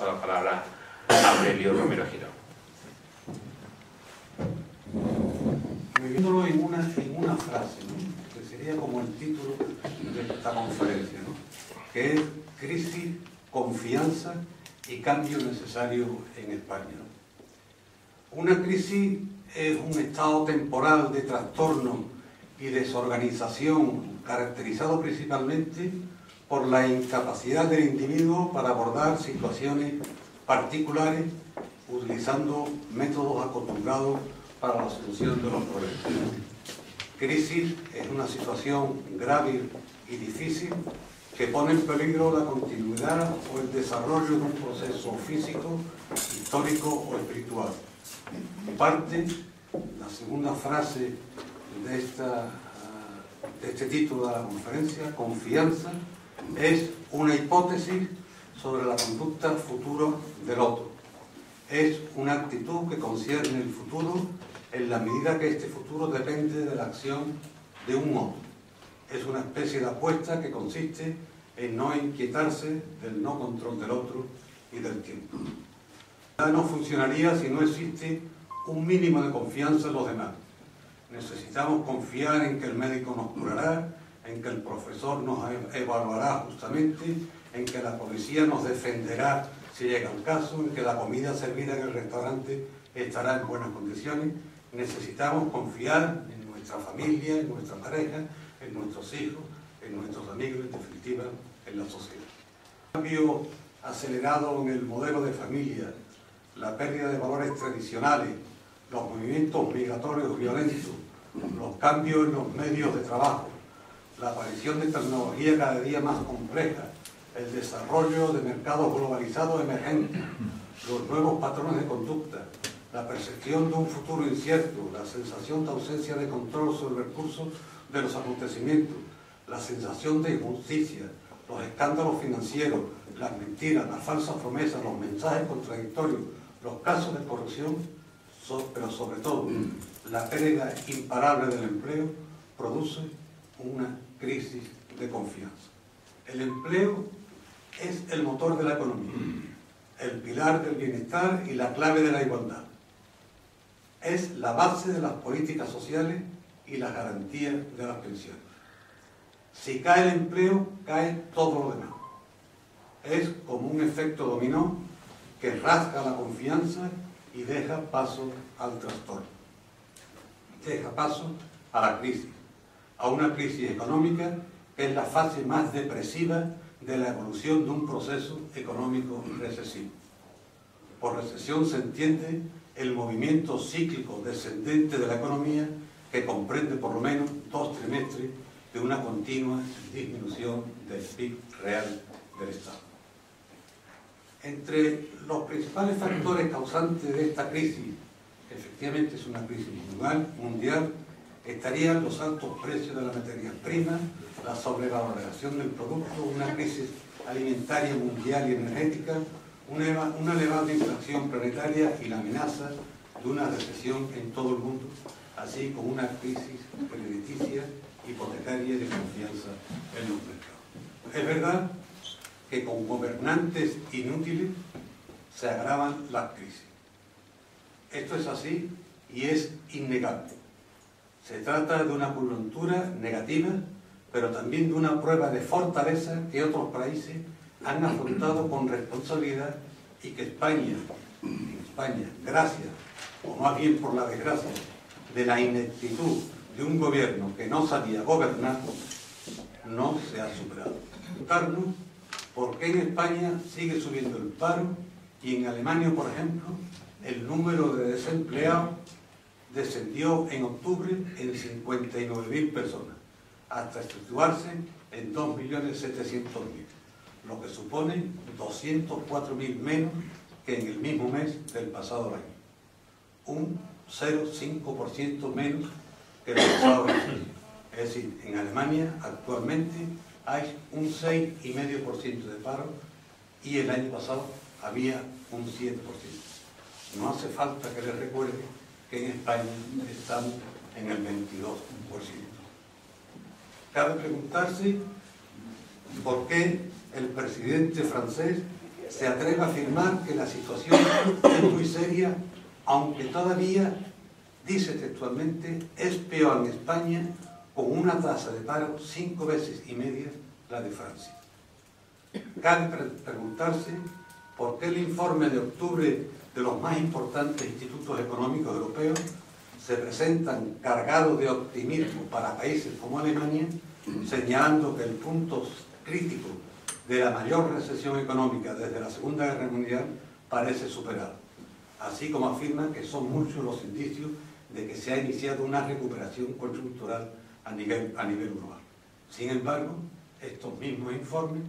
paso la palabra a Aurelio Romero Girón. Viviéndolo en una frase, ¿no?, que sería como el título de esta conferencia, ¿no?, que es crisis, confianza y cambio necesario en España. Una crisis es un estado temporal de trastorno y desorganización caracterizado principalmente por la incapacidad del individuo para abordar situaciones particulares utilizando métodos acostumbrados para la solución de los problemas. Crisis es una situación grave y difícil que pone en peligro la continuidad o el desarrollo de un proceso físico, histórico o espiritual. En parte, la segunda frase de este título de la conferencia, confianza, es una hipótesis sobre la conducta futura del otro. Es una actitud que concierne el futuro en la medida que este futuro depende de la acción de un otro. Es una especie de apuesta que consiste en no inquietarse del no control del otro y del tiempo. Nada no funcionaría si no existe un mínimo de confianza en los demás. Necesitamos confiar en que el médico nos curará, en que el profesor nos evaluará justamente, en que la policía nos defenderá si llega el caso, en que la comida servida en el restaurante estará en buenas condiciones. Necesitamos confiar en nuestra familia, en nuestra pareja, en nuestros hijos, en nuestros amigos, en definitiva, en la sociedad. El cambio acelerado en el modelo de familia, la pérdida de valores tradicionales, los movimientos migratorios violentos, los cambios en los medios de trabajo, la aparición de tecnología cada día más compleja, el desarrollo de mercados globalizados emergentes, los nuevos patrones de conducta, la percepción de un futuro incierto, la sensación de ausencia de control sobre el curso de los acontecimientos, la sensación de injusticia, los escándalos financieros, las mentiras, las falsas promesas, los mensajes contradictorios, los casos de corrupción, pero sobre todo la pérdida imparable del empleo, produce una crisis de confianza. El empleo es el motor de la economía, el pilar del bienestar y la clave de la igualdad. Es la base de las políticas sociales y la garantía de las pensiones. Si cae el empleo, cae todo lo demás. Es como un efecto dominó que rasga la confianza y deja paso al trastorno. Deja paso a la crisis, a una crisis económica que es la fase más depresiva de la evolución de un proceso económico recesivo. Por recesión se entiende el movimiento cíclico descendente de la economía que comprende por lo menos 2 trimestres de una continua disminución del PIB real del Estado. Entre los principales factores causantes de esta crisis, efectivamente es una crisis mundial, estarían los altos precios de las materias primas, la sobrevaloración del producto, una crisis alimentaria mundial y energética, una elevada inflación planetaria y la amenaza de una recesión en todo el mundo, así como una crisis crediticia, hipotecaria y de confianza en los mercados. Es verdad que con gobernantes inútiles se agravan las crisis. Esto es así y es innegable. Se trata de una coyuntura negativa, pero también de una prueba de fortaleza que otros países han afrontado con responsabilidad y que España, gracias, o más bien por la desgracia, de la ineptitud de un gobierno que no sabía gobernar, no se ha superado. Preguntarnos por qué en España sigue subiendo el paro y en Alemania, por ejemplo, el número de desempleados descendió en octubre en 59.000 personas, hasta situarse en 2.700.000, lo que supone 204.000 menos que en el mismo mes del pasado año. Un 0,5% menos que el pasado año. Es decir, en Alemania actualmente hay un 6,5% de paro y el año pasado había un 7%. No hace falta que les recuerde que en España estamos en el 22%. Cabe preguntarse por qué el presidente francés se atreve a afirmar que la situación es muy seria, aunque todavía, dice textualmente, es peor en España con una tasa de paro 5 veces y media la de Francia. Cabe preguntarse por qué el informe de octubre de los más importantes institutos económicos europeos se presentan cargados de optimismo para países como Alemania, señalando que el punto crítico de la mayor recesión económica desde la Segunda Guerra Mundial parece superado, así como afirman que son muchos los indicios de que se ha iniciado una recuperación coyuntural a nivel global. Sin embargo, estos mismos informes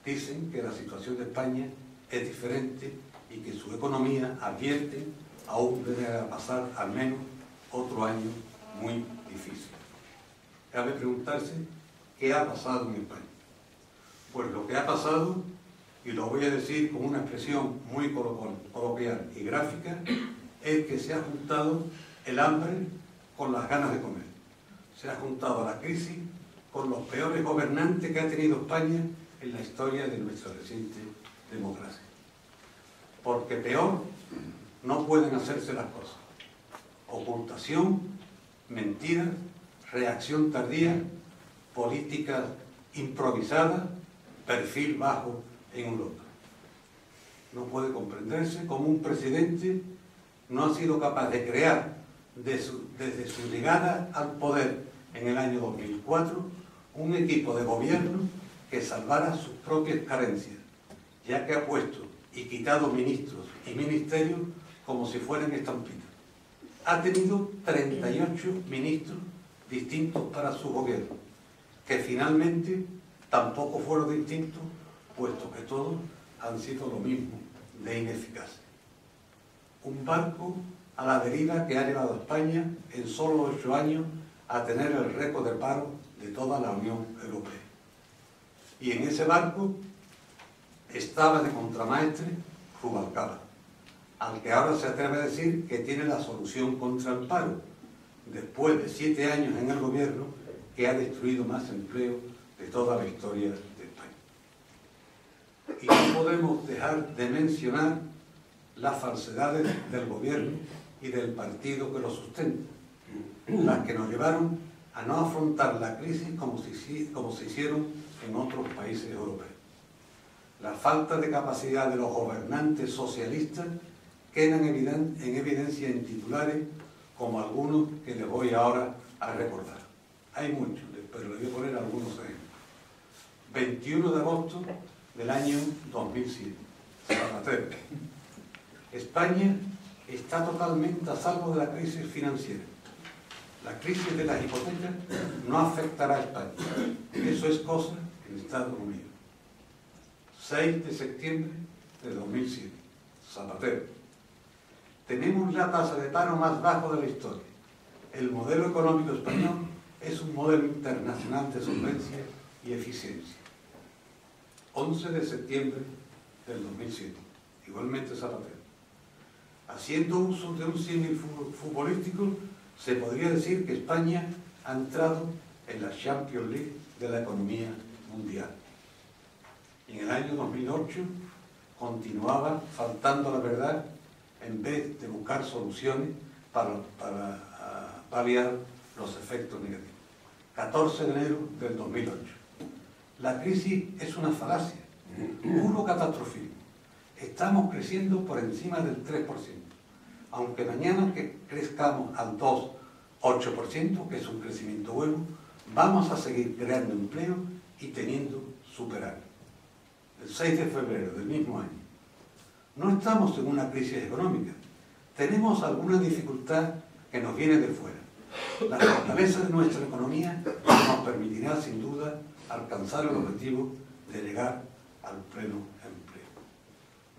dicen que la situación de España es diferente y que su economía advierte aún debe pasar al menos otro año muy difícil. Cabe preguntarse qué ha pasado en España. Pues lo que ha pasado, y lo voy a decir con una expresión muy coloquial y gráfica, es que se ha juntado el hambre con las ganas de comer. Se ha juntado la crisis con los peores gobernantes que ha tenido España en la historia de nuestra reciente democracia. Porque peor no pueden hacerse las cosas. Ocultación, mentira, reacción tardía, políticas improvisadas, perfil bajo en Europa. No puede comprenderse cómo un presidente no ha sido capaz de crear, desde su llegada al poder en el año 2004, un equipo de gobierno que salvara sus propias carencias, ya que ha puesto y quitado ministros y ministerios como si fueran estampitas. Ha tenido 38 ministros distintos para su gobierno, que finalmente tampoco fueron distintos, puesto que todos han sido lo mismo, de ineficaces. Un barco a la deriva que ha llevado a España en solo 8 años a tener el récord de paro de toda la Unión Europea. Y en ese barco estaba de contramaestre Rubalcaba, al que ahora se atreve a decir que tiene la solución contra el paro, después de 7 años en el gobierno que ha destruido más empleo de toda la historia de España. Y no podemos dejar de mencionar las falsedades del gobierno y del partido que lo sustenta, las que nos llevaron a no afrontar la crisis como se hicieron en otros países europeos. La falta de capacidad de los gobernantes socialistas quedan en evidencia en titulares como algunos que les voy ahora a recordar. Hay muchos, pero les voy a poner algunos ejemplos. 21 de agosto del año 2007, Zapatero. España está totalmente a salvo de la crisis financiera. La crisis de las hipotecas no afectará a España. Eso es cosa en Estados Unidos. 6 de septiembre de 2007, Zapatero. Tenemos la tasa de paro más bajo de la historia. El modelo económico español es un modelo internacional de solvencia y eficiencia. 11 de septiembre del 2007, igualmente Zapatero. Haciendo uso de un símil futbolístico, se podría decir que España ha entrado en la Champions League de la economía mundial. Y en el año 2008 continuaba faltando la verdad en vez de buscar soluciones para paliar los efectos negativos. 14 de enero del 2008. La crisis es una falacia, puro catastrofismo. Estamos creciendo por encima del 3%. Aunque mañana que crezcamos al 2,8%, que es un crecimiento bueno, vamos a seguir creando empleo y teniendo superávit. El 6 de febrero del mismo año. No estamos en una crisis económica. Tenemos alguna dificultad que nos viene de fuera. La fortaleza de nuestra economía nos permitirá, sin duda, alcanzar el objetivo de llegar al pleno empleo.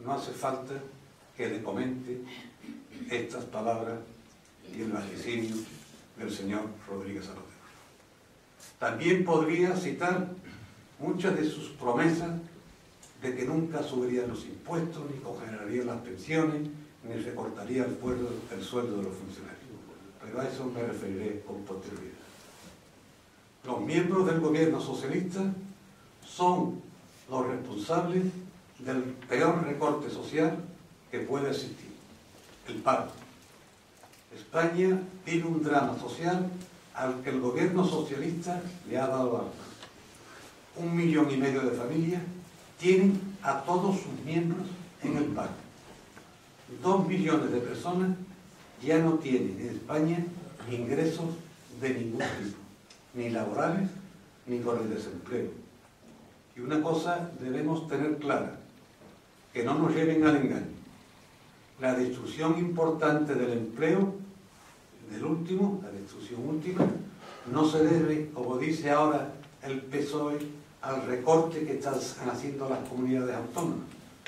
No hace falta que le comente estas palabras y el vaticinio del señor Rodríguez Zapatero. También podría citar muchas de sus promesas de que nunca subirían los impuestos, ni congelarían las pensiones, ni recortaría el sueldo de los funcionarios. Pero a eso me referiré con posterioridad. Los miembros del gobierno socialista son los responsables del peor recorte social que puede existir, el paro. España vive un drama social al que el gobierno socialista le ha dado alma. 1,5 millones de familias tienen a todos sus miembros en el paro. 2 millones de personas ya no tienen en España ingresos de ningún tipo, ni laborales ni con el desempleo. Y una cosa debemos tener clara, que no nos lleven al engaño. La destrucción importante del empleo, la destrucción última, no se debe, como dice ahora el PSOE, al recorte que están haciendo las comunidades autónomas.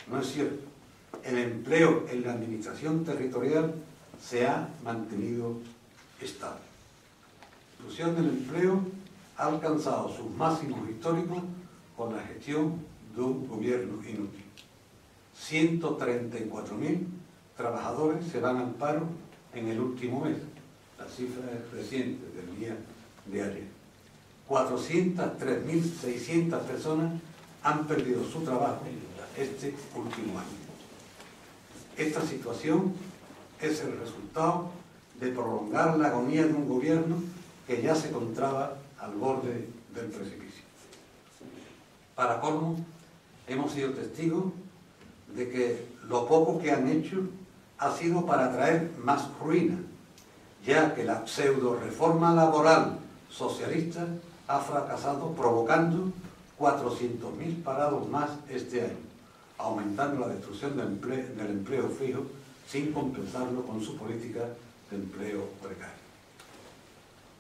No es cierto. El empleo en la administración territorial se ha mantenido estable. La destrucción del empleo ha alcanzado sus máximos históricos con la gestión de un gobierno inútil. 134.000 trabajadores se van al paro en el último mes. La cifra es reciente, del día de ayer. 403.600 personas han perdido su trabajo este último año. Esta situación es el resultado de prolongar la agonía de un gobierno que ya se encontraba al borde del precipicio. Para colmo, hemos sido testigos de que lo poco que han hecho ha sido para traer más ruina, ya que la pseudo-reforma laboral socialista ha fracasado provocando 400.000 parados más este año, aumentando la destrucción del empleo fijo sin compensarlo con su política de empleo precario.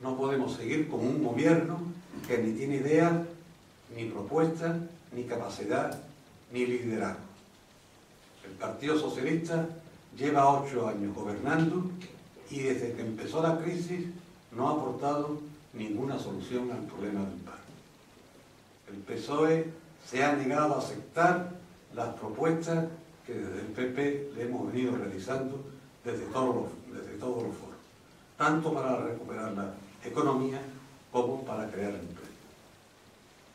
No podemos seguir con un gobierno que ni tiene idea, ni propuesta, ni capacidad, ni liderazgo. El Partido Socialista lleva 8 años gobernando y desde que empezó la crisis no ha aportado ninguna solución al problema del paro. El PSOE se ha negado a aceptar las propuestas que desde el PP le hemos venido realizando desde todos los foros, tanto para recuperar la economía como para crear empleo.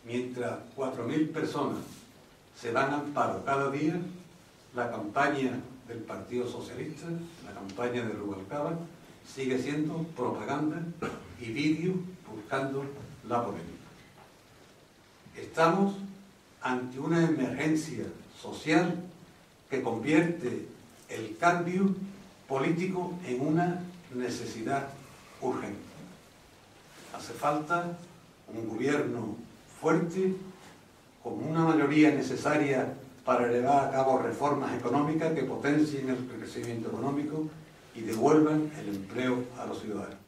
Mientras 4.000 personas se van al paro cada día, la campaña del Partido Socialista, la campaña de Rubalcaba, sigue siendo propaganda y vídeo buscando la polémica. Estamos ante una emergencia social que convierte el cambio político en una necesidad urgente. Hace falta un gobierno fuerte, con una mayoría necesaria para llevar a cabo reformas económicas que potencien el crecimiento económico y devuelvan el empleo a los ciudadanos.